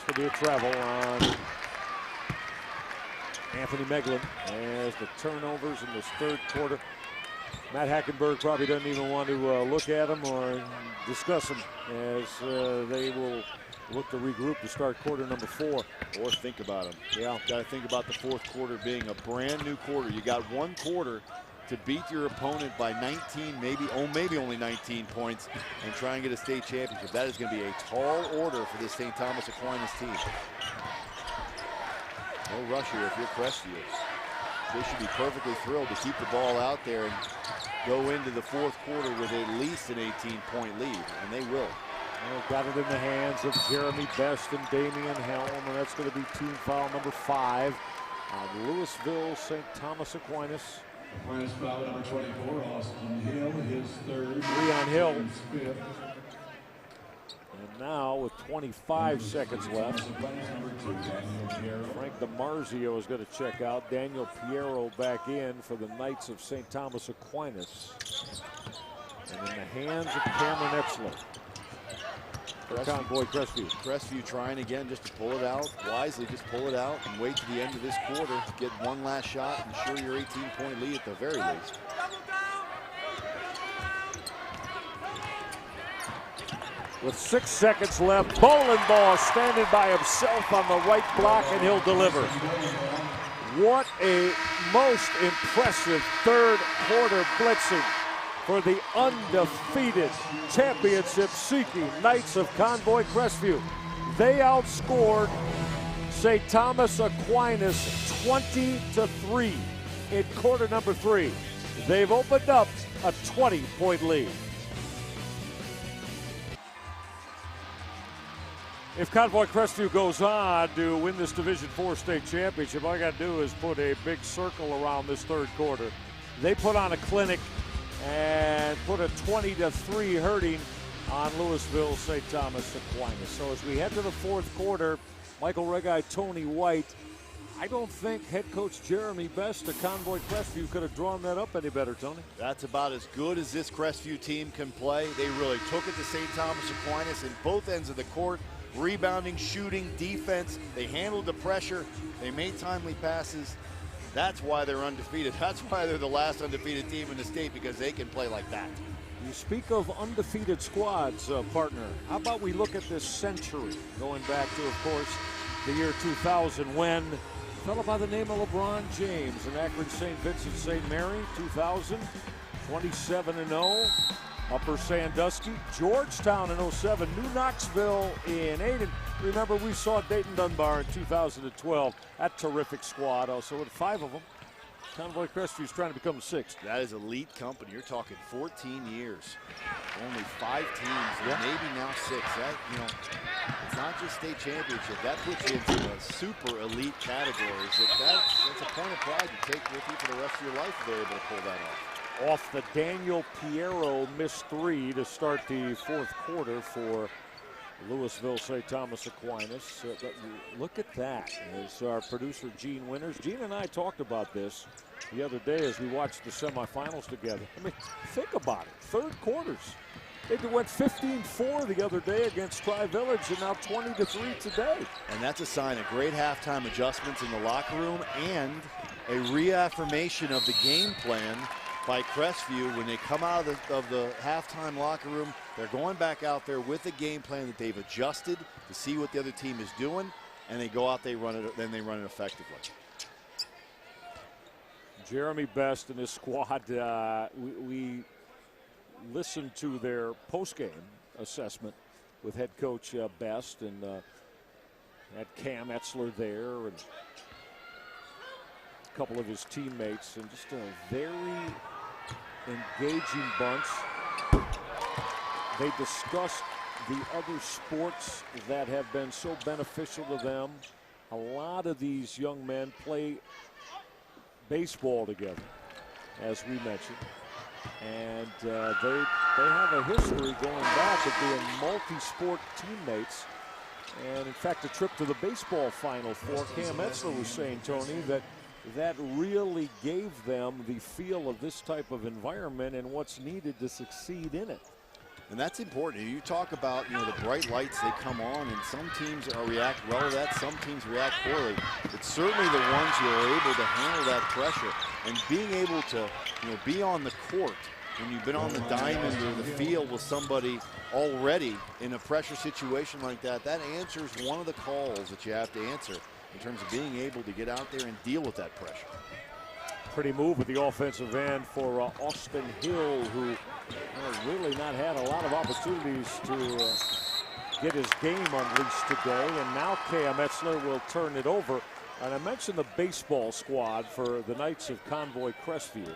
Property of travel on Anthony Meglin as the turnovers in this third quarter. Matt Hackenberg probably doesn't even want to look at them or discuss them as they will look to regroup to start quarter number 4. Or think about them. Yeah. Got to think about the fourth quarter being a brand new quarter. You got one quarter to beat your opponent by 19, maybe only 19 points, and try and get a state championship. That is going to be a tall order for this St. Thomas Aquinas team. No rush here if you're Crestview. They should be perfectly thrilled to keep the ball out there and go into the fourth quarter with at least an 18-point lead, and they will. Well, got it in the hands of Jeremy Best and Damian Helm, and that's going to be team foul number 5 on Louisville St. Thomas Aquinas. Aquinas foul number 24, Austin Hill, his third. 3 on Hill. His 5th. And now with 25 seconds left, Frank DiMarzio is going to check out. Daniel Piero back in for the Knights of St. Thomas Aquinas. And in the hands of Cameron Etzler. For Convoy Crestview. Crestview trying again just to pull it out. Wisely just pull it out and wait to the end of this quarter. Get one last shot and ensure your 18-point lead at the very least. With 6 seconds left, Bolenbaugh standing by himself on the right block, and he'll deliver. What a most impressive third quarter blitzing for the undefeated championship-seeking Knights of Convoy Crestview. They outscored St. Thomas Aquinas 20-3 in quarter number 3. They've opened up a 20-point lead. If Convoy Crestview goes on to win this Division IV state championship, all I got to do is put a big circle around this third quarter. They put on a clinic and put a 20-3 hurting on Louisville St. Thomas Aquinas. So as we head to the fourth quarter, Michael Reghi, Tony White, I don't think head coach Jeremy Best of Convoy Crestview could have drawn that up any better, Tony. That's about as good as this Crestview team can play. They really took it to St. Thomas Aquinas in both ends of the court. Rebounding, shooting, defense. They handled the pressure. They made timely passes. That's why they're undefeated. That's why they're the last undefeated team in the state, because they can play like that. You speak of undefeated squads, partner. How about we look at this century, going back to, of course, the year 2000, when a fellow by the name of LeBron James in Akron St. Vincent St. Mary, 2000, 27-0. Upper Sandusky, Georgetown in 07, New Knoxville in 8. And remember, we saw Dayton Dunbar in 2012. That terrific squad also with 5 of them. Convoy Crestview's trying to become the 6th. That is elite company. You're talking 14 years. Only 5 teams, maybe now 6. That, you know, it's not just state championship. That puts you into a super elite category. That's a point of pride to take with you for the rest of your life if they're able to pull that off. Off the Daniel Piero missed 3 to start the fourth quarter for Louisville St. Thomas Aquinas. Look at that, as our producer Gene Winters. Gene and I talked about this the other day as we watched the semifinals together. I mean, think about it, third quarters. They went 15-4 the other day against Tri-Village, and now 20-3 today. And that's a sign of great halftime adjustments in the locker room and a reaffirmation of the game plan by Crestview. When they come out of the halftime locker room, they're going back out there with a game plan that they've adjusted to see what the other team is doing, and they go out, they run it, then they run it effectively. Jeremy Best and his squad, we listened to their post-game assessment with head coach Best, and had Cam Etzler there and a couple of his teammates, and just a very engaging bunch. They discussed the other sports that have been so beneficial to them. A lot of these young men play baseball together, as we mentioned, and they have a history going back of being multi-sport teammates. And in fact, a trip to the baseball Final Four, Cam Etzler was saying, Tony, that really gave them the feel of this type of environment and what's needed to succeed in it. And that's important. You talk about, the bright lights, they come on, and some teams react well to that, some teams react poorly. It's certainly the ones who are able to handle that pressure and being able to, be on the court when you've been on the diamond or the field with somebody already in a pressure situation like that. That answers one of the calls that you have to answer in terms of being able to get out there and deal with that pressure. Pretty move with the offensive end for Austin Hill, who really not had a lot of opportunities to get his game unleashed today. And now Cam Etzler will turn it over. And I mentioned the baseball squad for the Knights of Convoy Crestview.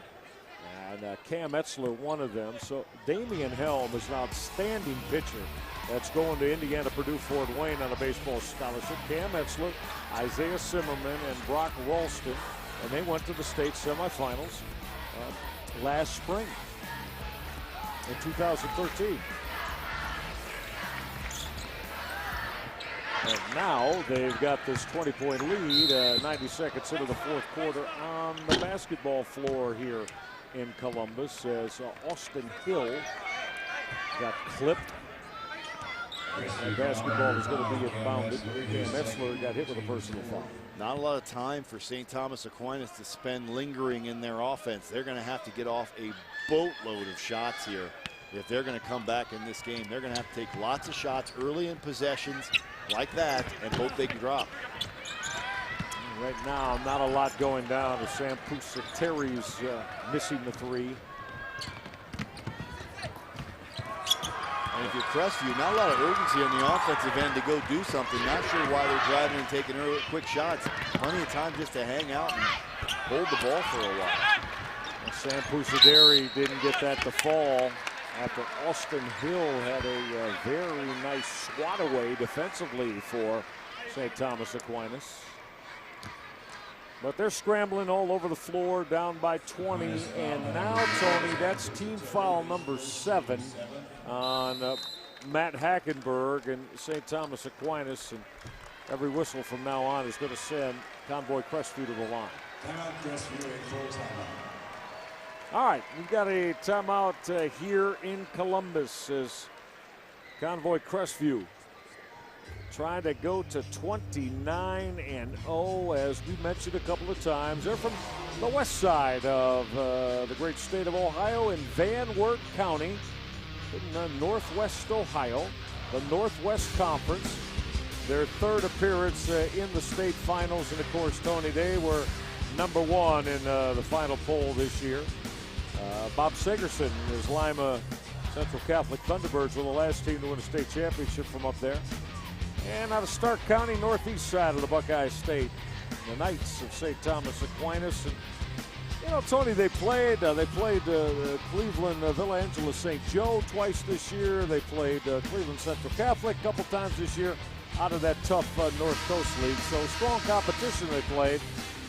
And Cam Etzler, one of them. So Damian Helm is an outstanding pitcher that's going to Indiana Purdue Fort Wayne on a baseball scholarship. Cam Etzler, Isaiah Zimmerman, and Brock Ralston. And they went to the state semifinals last spring in 2013. And now they've got this 20-point lead 90 seconds into the fourth quarter on the basketball floor here in Columbus as Austin Hill got clipped. And basketball is going to be inbounded. And Etzler got hit with a personal foul. Not a lot of time for St. Thomas Aquinas to spend lingering in their offense. They're going to have to get off a boatload of shots here if they're going to come back in this game. They're going to have to take lots of shots early in possessions like that and hope they can drop. Right now, not a lot going down as Sam Pusatari's missing the three. And if you're Crestview, not a lot of urgency on the offensive end to go do something. Not sure why they're driving and taking early, quick shots. Plenty of time just to hang out and hold the ball for a while. Well, Sam Pusatari didn't get that to fall after Austin Hill had a very nice swat away defensively for St. Thomas Aquinas. But they're scrambling all over the floor, down by 20. And now, Tony, that's team foul number 7 on Matt Hackenberg and St. Thomas Aquinas. And every whistle from now on is going to send Convoy Crestview to the line. All right, we've got a timeout here in Columbus as Convoy Crestview trying to go to 29-0, as we mentioned a couple of times. They're from the west side of the great state of Ohio in Van Wert County in northwest Ohio, the Northwest Conference. Their third appearance in the state finals, and of course, Tony, they were #1 in the final poll this year. Bob Segerson is Lima Central Catholic Thunderbirds were the last team to win a state championship from up there. And out of Stark County, northeast side of the Buckeye State, the Knights of St. Thomas Aquinas. And Tony, they played Cleveland Villa Angela St. Joe twice this year. They played Cleveland Central Catholic a couple times this year out of that tough North Coast League. So strong competition they played,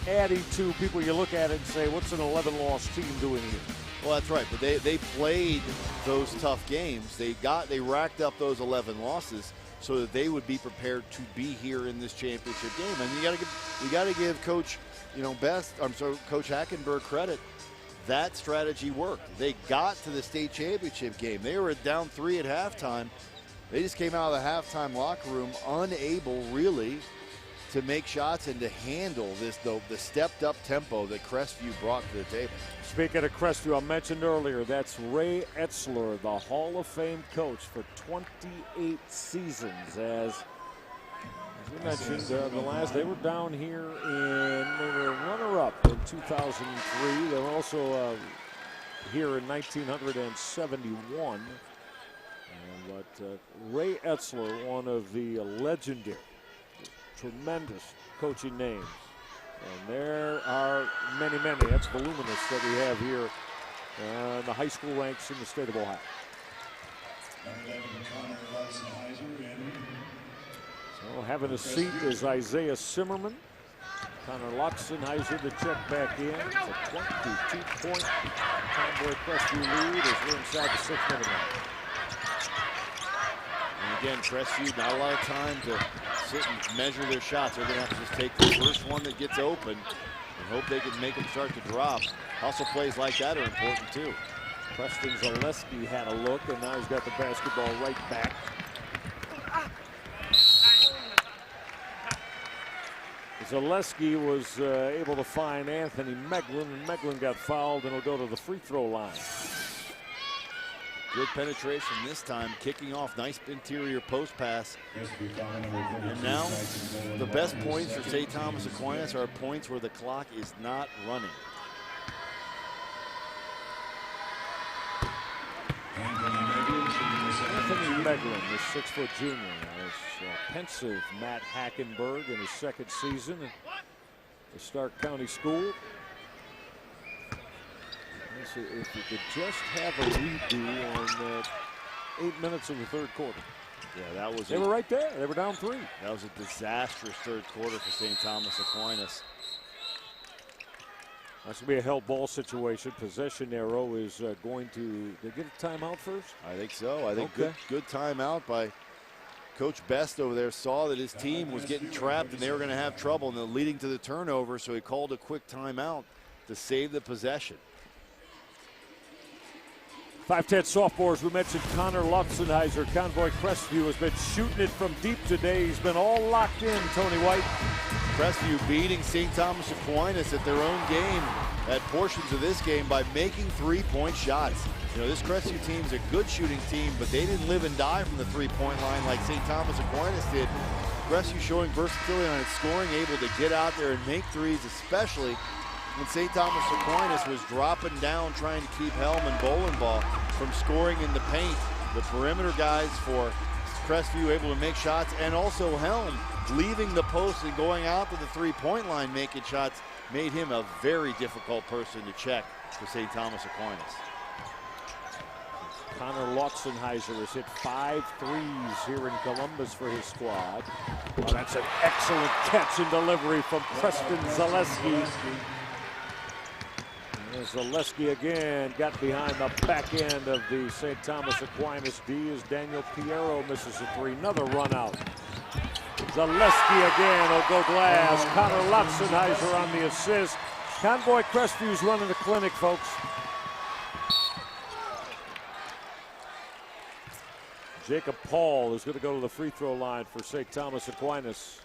adding to people you look at it and say, what's an 11-loss team doing here? Well, that's right, but they played those tough games. They racked up those 11 losses so that they would be prepared to be here in this championship game. And you got to give Coach, Coach Hackenberg credit. That strategy worked. They got to the state championship game. They were down 3 at halftime. They just came out of the halftime locker room unable really to make shots and to handle the stepped up tempo that Crestview brought to the table. Speaking of Crestview, I mentioned earlier, that's Ray Etzler, the Hall of Fame coach for 28 seasons. As we mentioned, they were down here they were runner-up in 2003. They were also here in 1971. But Ray Etzler, one of the legendary, tremendous coaching names. And there are many, that's voluminous that we have here in the high school ranks in the state of Ohio. So having a seat is Isaiah Zimmerman. Connor Loxenheiser to check back in. It's a 22-point Convoy Crestview lead as we're inside the 6-minute mark. And again, Crestview, not a lot of time to sit and measure their shots. They're going to have to just take the first one that gets open and hope they can make them start to drop. Also, plays like that are important too. Preston Zaleski had a look, and now he's got the basketball right back. Zaleski was able to find Anthony Meglin, and Meglin got fouled and will go to the free throw line. Good penetration this time, kicking off. Nice interior post pass. And now the best points for St. Thomas Aquinas are points where the clock is not running. Anthony Meglin, the 6-foot junior, is pensive Matt Hackenberg in his second season at the Stark County School. If you could just have a redo on 8 minutes of the third quarter. Yeah, that was. They were right there. They were down 3. That was a disastrous third quarter for St. Thomas Aquinas. That's going to be a held ball situation. Possession arrow is going to. They get a timeout first? I think so. I think okay. good timeout by Coach Best over there. Saw that his team was getting trapped and they were going to have trouble, and they're leading to the turnover, so he called a quick timeout to save the possession. 5'10" sophomores. We mentioned Connor Lutzenheiser. Convoy Crestview has been shooting it from deep today. He's been all locked in, Tony White. Crestview beating St. Thomas Aquinas at their own game at portions of this game by making three-point shots. You know, this Crestview team's a good shooting team, but they didn't live and die from the three-point line like St. Thomas Aquinas did. Crestview showing versatility on its scoring, able to get out there and make threes, especially when St. Thomas Aquinas was dropping down trying to keep Helm and Bolenball from scoring in the paint. The perimeter guys for Crestview able to make shots, and also Helm leaving the post and going out to the three-point line making shots made him a very difficult person to check for St. Thomas Aquinas. Connor Lutzenheiser has hit 5 threes here in Columbus for his squad. Well, that's an excellent catch and delivery from Preston Zaleski. Zaleski again got behind the back end of the St. Thomas Aquinas D as Daniel Piero misses a 3. Another run out. Zaleski again will go glass. Connor Lutzenheiser on the assist. Convoy Crestview's running the clinic, folks. Jacob Paul is going to go to the free throw line for St. Thomas Aquinas.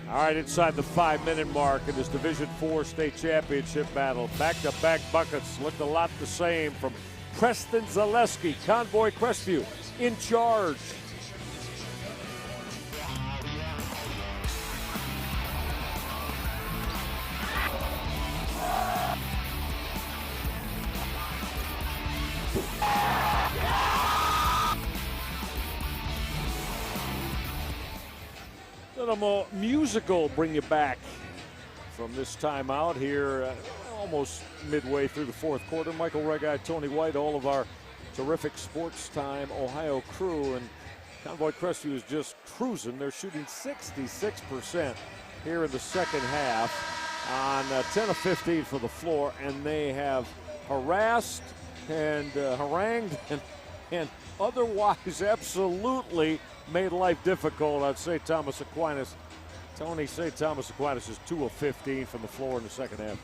All right, inside the 5-minute mark in this Division IV state championship battle. Back-to-back buckets looked a lot the same from Preston Zaleski. Convoy Crestview in charge. Little musical bring you back from this timeout here, almost midway through the fourth quarter. Michael Reghi, Tony White, all of our terrific Sports Time Ohio crew, and Convoy Crestview is just cruising. They're shooting 66% here in the second half on 10 of 15 for the floor, and they have harassed and harangued and otherwise absolutely made life difficult on St. Thomas Aquinas. Tony, St. Thomas Aquinas is 2 of 15 from the floor in the second half.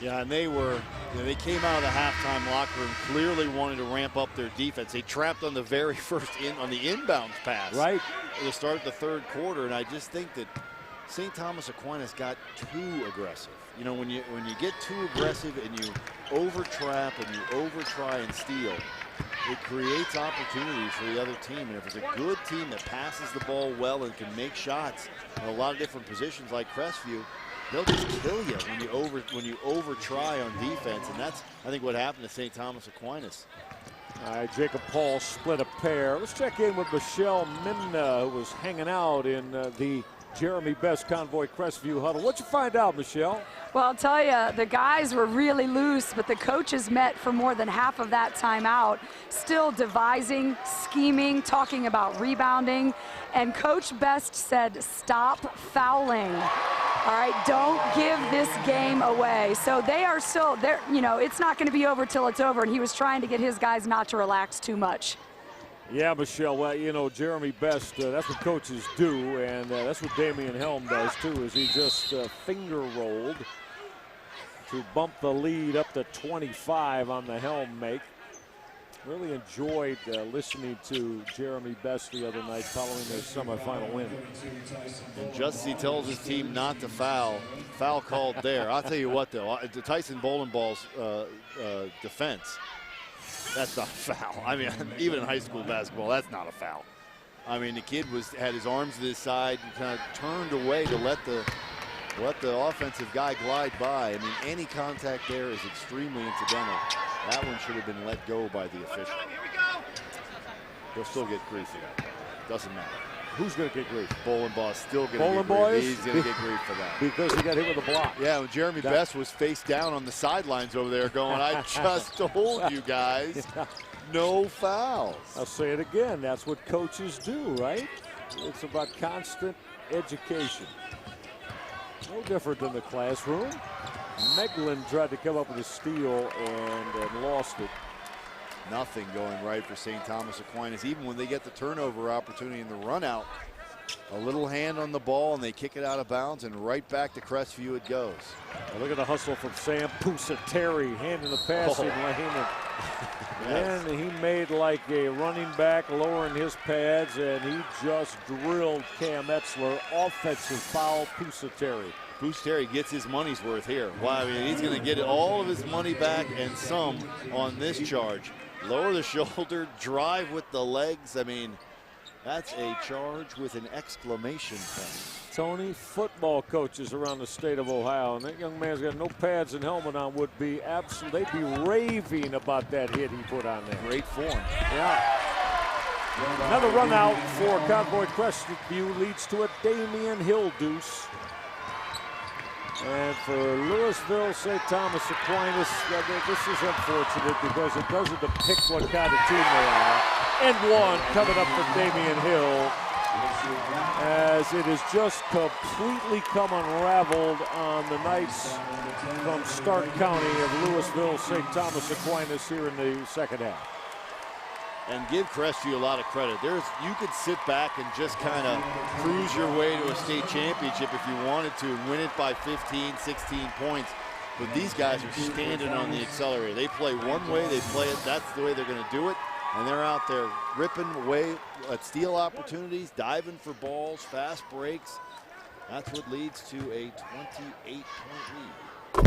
Yeah, and they came out of the halftime locker room clearly wanting to ramp up their defense. They trapped on the very first on the inbounds pass. Right. To start the third quarter, and I just think that St. Thomas Aquinas got too aggressive. You know, when you get too aggressive and you over-trap and you over-try and steal, it creates opportunities for the other team. And if it's a good team that passes the ball well and can make shots in a lot of different positions like Crestview, they'll just kill you when you over try on defense. And that's, I think, what happened to St. Thomas Aquinas. All right, Jacob Paul split a pair. Let's check in with Michelle Mimna, who was hanging out in the Jeremy Best Convoy Crestview huddle. What'd you find out, Michelle? Well, I'll tell you, the guys were really loose, but the coaches met for more than half of that time out, still devising, scheming, talking about rebounding. And Coach Best said, stop fouling. All right, don't give this game away. So they are still, you know, it's not going to be over till it's over. And he was trying to get his guys not to relax too much. Yeah, Michelle. Well, you know, Jeremy Best, that's what coaches do, and that's what Damian Helm does too, is he just finger rolled to bump the lead up to 25 on the Helm make. Really enjoyed listening to Jeremy Best the other night following their semifinal win. And just as he tells his team not to foul called there. I'll tell you what, though, the Tyson Bolenball's defense, that's not a foul. I mean, even in high school basketball, that's not a foul. I mean, the kid had his arms to his side and kind of turned away to let the offensive guy glide by. I mean, any contact there is extremely incidental. That one should have been let go by the official. He'll still get grief for that. Doesn't matter. Who's going to get grief? Bolenball is still going to get grief. He's going to get grief for that. Because he got hit with a block. Yeah, when Jeremy Best was face down on the sidelines over there going, I just told you guys, no fouls. I'll say it again. That's what coaches do, right? It's about constant education. No different than the classroom. Meglin tried to come up with a steal and lost it. Nothing going right for St. Thomas Aquinas. Even when they get the turnover opportunity in the run out, a little hand on the ball and they kick it out of bounds and right back to Crestview it goes. Now look at the hustle from Sam Pusateri, handing the passing lane. Yes. And he made like a running back, lowering his pads, and he just drilled Cam Etzler. Offensive foul, Pusateri. Pusateri gets his money's worth here. Wow, I mean, he's going to get all of his money back and some on this charge. Lower the shoulder, drive with the legs. I mean, that's a charge with an exclamation point. Tony, football coaches around the state of Ohio, and that young man's got no pads and helmet on, would be absolutely, they'd be raving about that hit he put on there. Great form. Yeah. Another run out for Convoy Crestview leads to a Damian Hill deuce. And for Louisville, St. Thomas Aquinas, this is unfortunate because it doesn't depict what kind of team they are. And one coming up for Damian Hill, as it has just completely come unraveled on the Knights from Stark County of Louisville, St. Thomas Aquinas here in the second half. And give Crestview a lot of credit. You could sit back and just kind of cruise your way to a state championship if you wanted to and win it by 15, 16 points. But these guys are standing on the accelerator. They play one way, they play it, that's the way they're going to do it. And they're out there ripping away at steal opportunities, diving for balls, fast breaks. That's what leads to a 28-point lead.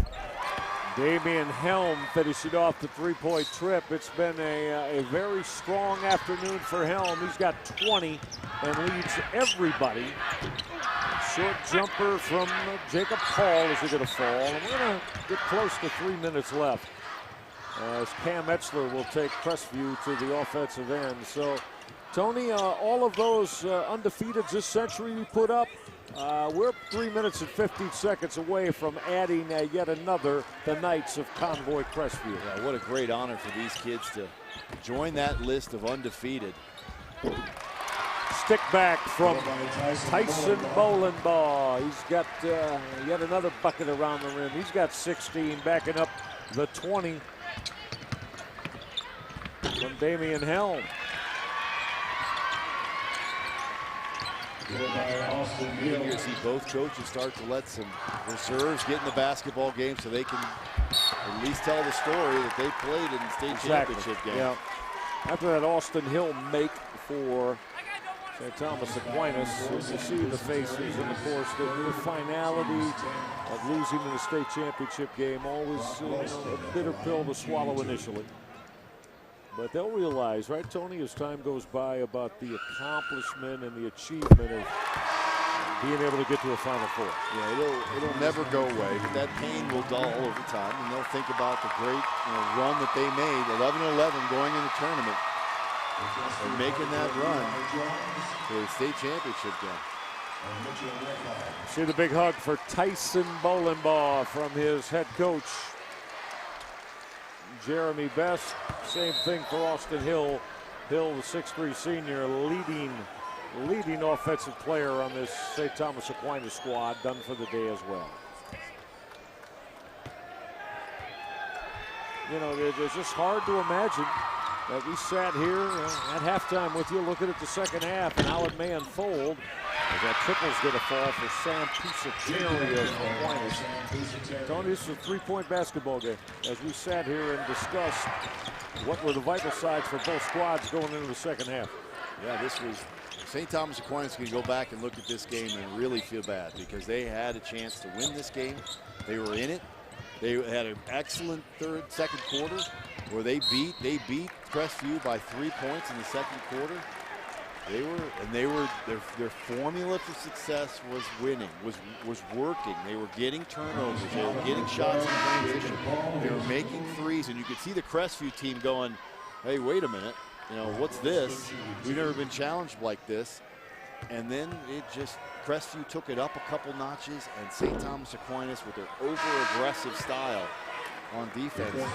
Damian Helm finishing off the three-point trip. It's been a very strong afternoon for Helm. He's got 20 and leads everybody. Short jumper from Jacob Paul. Is he going to fall? And we're going to get close to 3 minutes left, as Cam Etzler will take Crestview to the offensive end. So, Tony, all of those undefeateds this century we put up, we're 3 minutes and 15 seconds away from adding yet another, the Knights of Convoy Crestview. Yeah, what a great honor for these kids to join that list of undefeated. Stick back from Tyson Bolenbaugh. He's got yet another bucket around the rim. He's got 16, backing up the 20 from Damian Helm. You're going to see both coaches start to let some reserves get in the basketball game so they can at least tell the story that they played in the state championship game. Yeah. After that Austin Hill make for St. Thomas Aquinas, you see the faces, and of course the finality of losing in the state championship game, always a bitter pill to swallow initially. But they'll realize, right, Tony, as time goes by, about the accomplishment and the achievement of being able to get to a Final Four. Yeah, it'll never go away, but that pain will dull over time, and they'll think about the great run that they made, 11-11 going in the tournament, and making that run to the state championship game. See the big hug for Tyson Bolenbaugh from his head coach, Jeremy Best. Same thing for Austin Hill. Hill, the 6'3" senior, leading offensive player on this St. Thomas Aquinas squad, done for the day as well. You know, it's just hard to imagine that we sat here at halftime with you looking at the second half and how it may unfold. As that triple's going to fall for Sam Pusateri of Aquains. Tony, this is a three-point basketball game. As we sat here and discussed what were the vital sides for both squads going into the second half. Yeah, this was St. Thomas Aquinas can go back and look at this game and really feel bad because they had a chance to win this game. They were in it. They had an excellent second quarter where they beat Crestview by 3 points in the second quarter. Their formula for success was winning, was working. They were getting turnovers, they were getting shots in transition, they were making threes, and you could see the Crestview team going, hey, wait a minute, you know, what's this? We've never been challenged like this. And then Crestview took it up a couple notches, and St. Thomas Aquinas, with their over-aggressive style on defense, is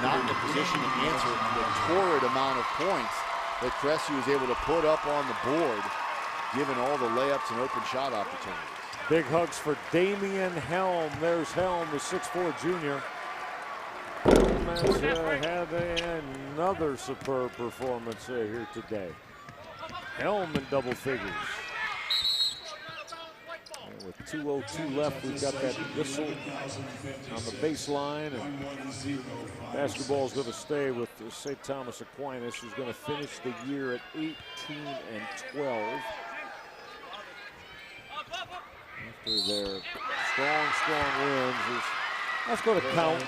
not in a position to answer the torrid amount of points that Crestview was able to put up on the board, given all the layups and open shot opportunities. Big hugs for Damian Helm. There's Helm, the 6'4" junior. Helm has had another superb performance here today. Helm in double figures. And with 2:02 left, we've got that whistle on the baseline. And basketball is going to stay with St. Thomas Aquinas, who's going to finish the year at 18-12. After their strong wins, that's going to count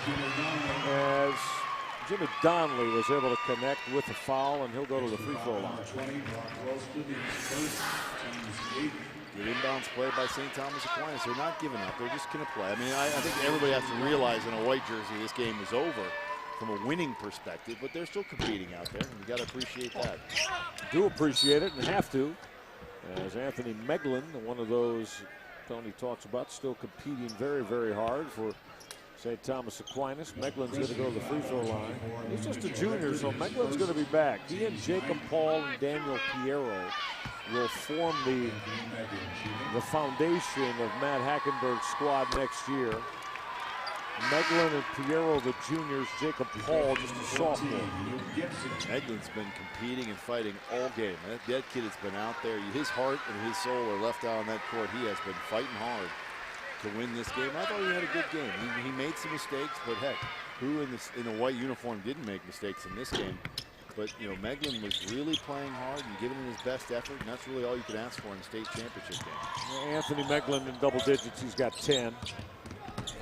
as Jimmy Donnelly was able to connect with the foul, and he'll go to the free throw line. Good inbounds play by St. Thomas Aquinas. They're not giving up. They're just going to play. I mean, I think everybody has to realize in a white jersey this game is over from a winning perspective, but they're still competing out there, and you got to appreciate that. Do appreciate it and have to. As Anthony Meglin, one of those Tony talks about, still competing very, very hard for St. Thomas Aquinas. Meglin's going to go to the free throw line. He's just a junior, so Meglin's going to be back. He and Jacob Paul and Daniel Piero will form the foundation of Matt Hackenberg's squad next year. Meglin and Piero, the juniors, Jacob Paul, just a sophomore. Meglin's been competing and fighting all game. That kid has been out there. His heart and his soul are left out on that court. He has been fighting hard to win this game. I thought he had a good game. He made some mistakes, but heck, who in a white uniform didn't make mistakes in this game? But, you know, Meglin was really playing hard and giving it his best effort, and that's really all you can ask for in a state championship game. Well, Anthony Meglin in double digits. He's got 10.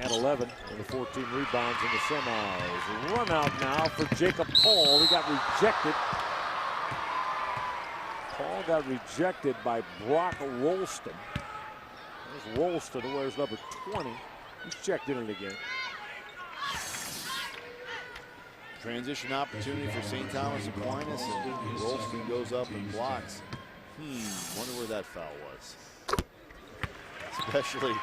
Had 11 and the 14 rebounds in the semis. Run out now for Jacob Paul. He got rejected. Paul got rejected by Brock Rolston. There's Rolston, who wears number 20. He's checked in it again. Transition opportunity for St. Thomas Aquinas, and Rolston goes up and blocks. Wonder where that foul was. Especially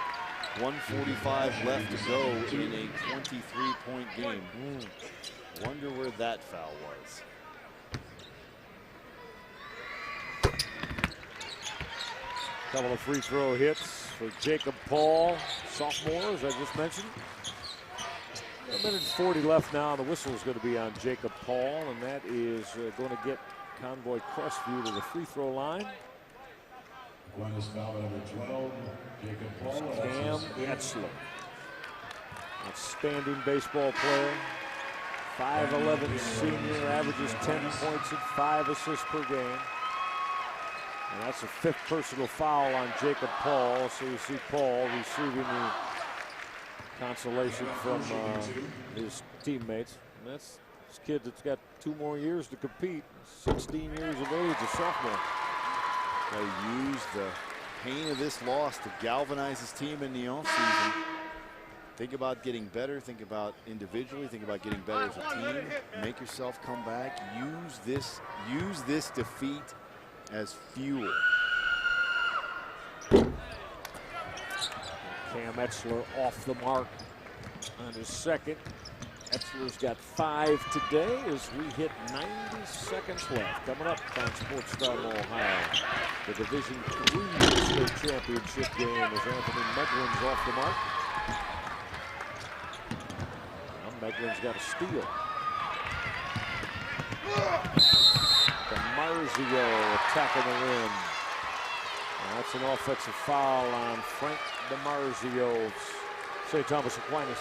1:45 left to go in a 23-point game. Wonder where that foul was. Couple of free throw hits for Jacob Paul, sophomore, as I just mentioned. A minute and 40 left now. The whistle is going to be on Jacob Paul, and that is going to get Convoy Crestview to the free throw line. Aquinas foul number 12, Jacob Paul. Cam Etzler, outstanding baseball player. 5'11" senior, averages 10 points and 5 assists per game. And that's a 5th personal foul on Jacob Paul. So you see Paul receiving the consolation from his teammates. And that's this kid that's got 2 more years to compete. 16 years of age, a sophomore. They used the pain of this loss to galvanize his team in the offseason. Think about getting better. Think about individually. Think about getting better as a team. Make yourself come back. Use this defeat as fuel. Cam Etzler off the mark on his second. Etzler's got 5 today as we hit 90 seconds left. Coming up on Sports Star Ohio, the Division III state championship game as Anthony Meglin's off the mark. Now Meglin's got a steal. DiMarzio attacking the rim. And that's an offensive foul on Frank DiMarzio. St. Thomas Aquinas.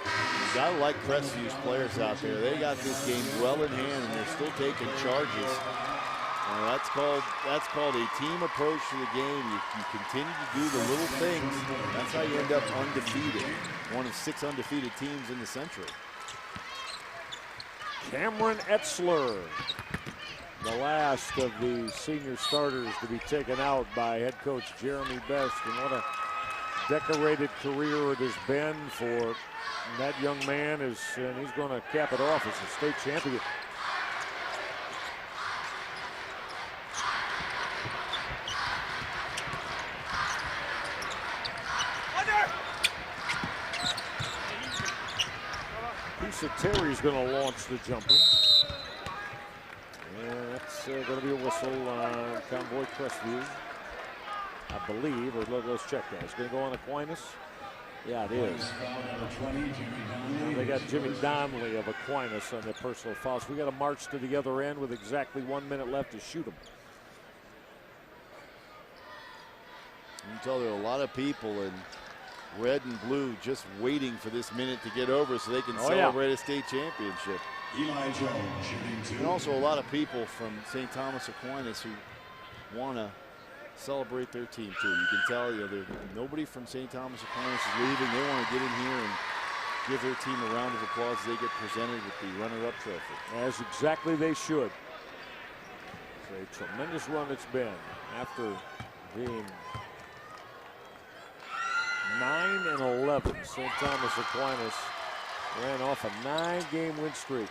You gotta like Crestview's players out there. They got this game well in hand, and they're still taking charges. That's called a team approach to the game. You continue to do the little things. That's how you end up undefeated. One of 6 undefeated teams in the Central. Cameron Etzler, the last of the senior starters to be taken out by head coach Jeremy Best. And what a decorated career it has been for that young man, and he's going to cap it off as a state champion. Terry's going to launch the jumper. And that's going to be a whistle on Convoy Crestview, I believe. Or let's check that. It's going to go on Aquinas. Yeah, it is. They got Jimmy Donnelly of Aquinas on their personal fouls. We got to march to the other end with exactly 1 minute left to shoot them. You can tell there are a lot of people in red and blue just waiting for this minute to get over so they can celebrate a state championship. Eli Jones shooting 2. And also a lot of people from St. Thomas Aquinas who want to celebrate their team too. You can tell nobody from St. Thomas Aquinas is leaving. They want to get in here and give their team a round of applause as they get presented with the runner-up trophy. As exactly they should. It's a tremendous run it's been after being 9-11. St. Thomas Aquinas ran off a 9-game win streak.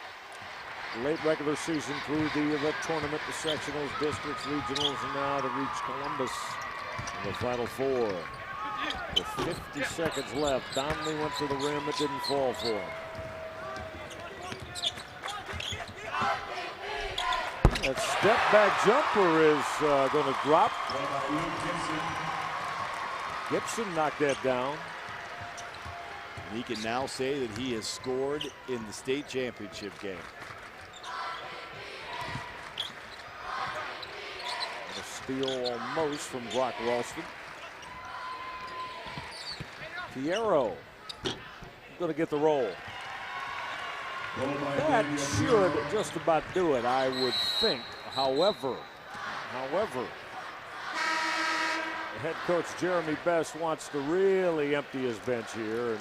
Late regular season through the tournament, the sectionals, districts, regionals, and now to reach Columbus in the Final Four. With 50 seconds left, Donnelly went to the rim. It didn't fall for him. That step back jumper is going to drop. Gibson knocked that down. And he can now say that he has scored in the state championship game. A steal almost from Brock Ralston. Fierro going to get the roll. That should just about do it, I would think. However, head coach Jeremy Best wants to really empty his bench here and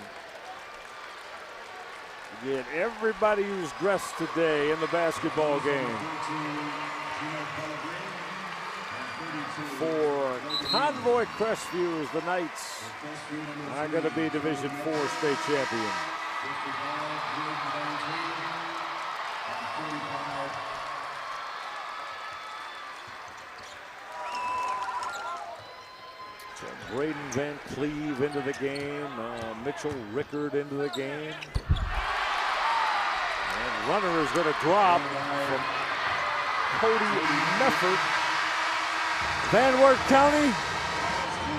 get everybody who's dressed today in the basketball game. For Convoy Crestview, the Knights are going to be Division IV state champion. Braden Van Cleve into the game. Mitchell Rickard into the game. And runner is going to drop from Cody Mefford. Van Wert County,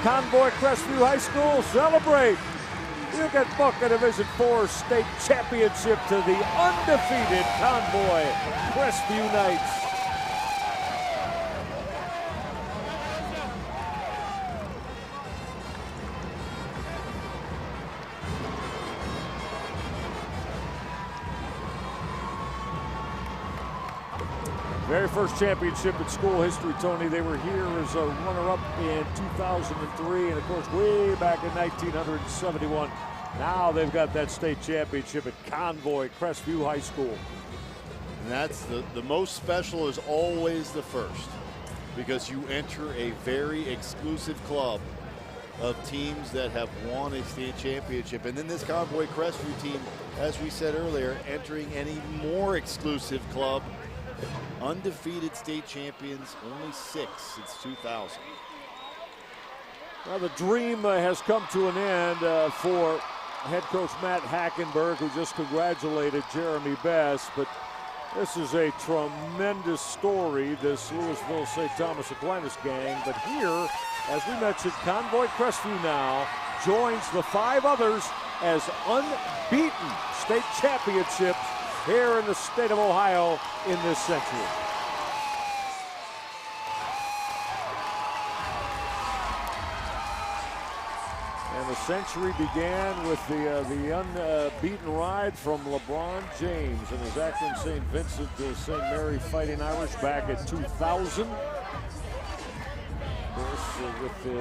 Convoy Crestview High School, celebrate. You can book a Division IV state championship to the undefeated Convoy Crestview Knights. Very first championship in school history, Tony. They were here as a runner-up in 2003, and of course, way back in 1971. Now they've got that state championship at Convoy Crestview High School. And that's the most special is always the first, because you enter a very exclusive club of teams that have won a state championship. And then this Convoy Crestview team, as we said earlier, entering an even more exclusive club. Undefeated state champions, only 6 since 2000. Well, the dream has come to an end for head coach Matt Hackenberg, who just congratulated Jeremy Best. But this is a tremendous story, this Louisville St. Thomas Aquinas gang. But here, as we mentioned, Convoy Crestview now joins the 5 others as unbeaten state championships here in the state of Ohio in this century. And the century began with the unbeaten ride from LeBron James and his Aquains St. Vincent St. Mary Fighting Irish back in 2000. Of course, with the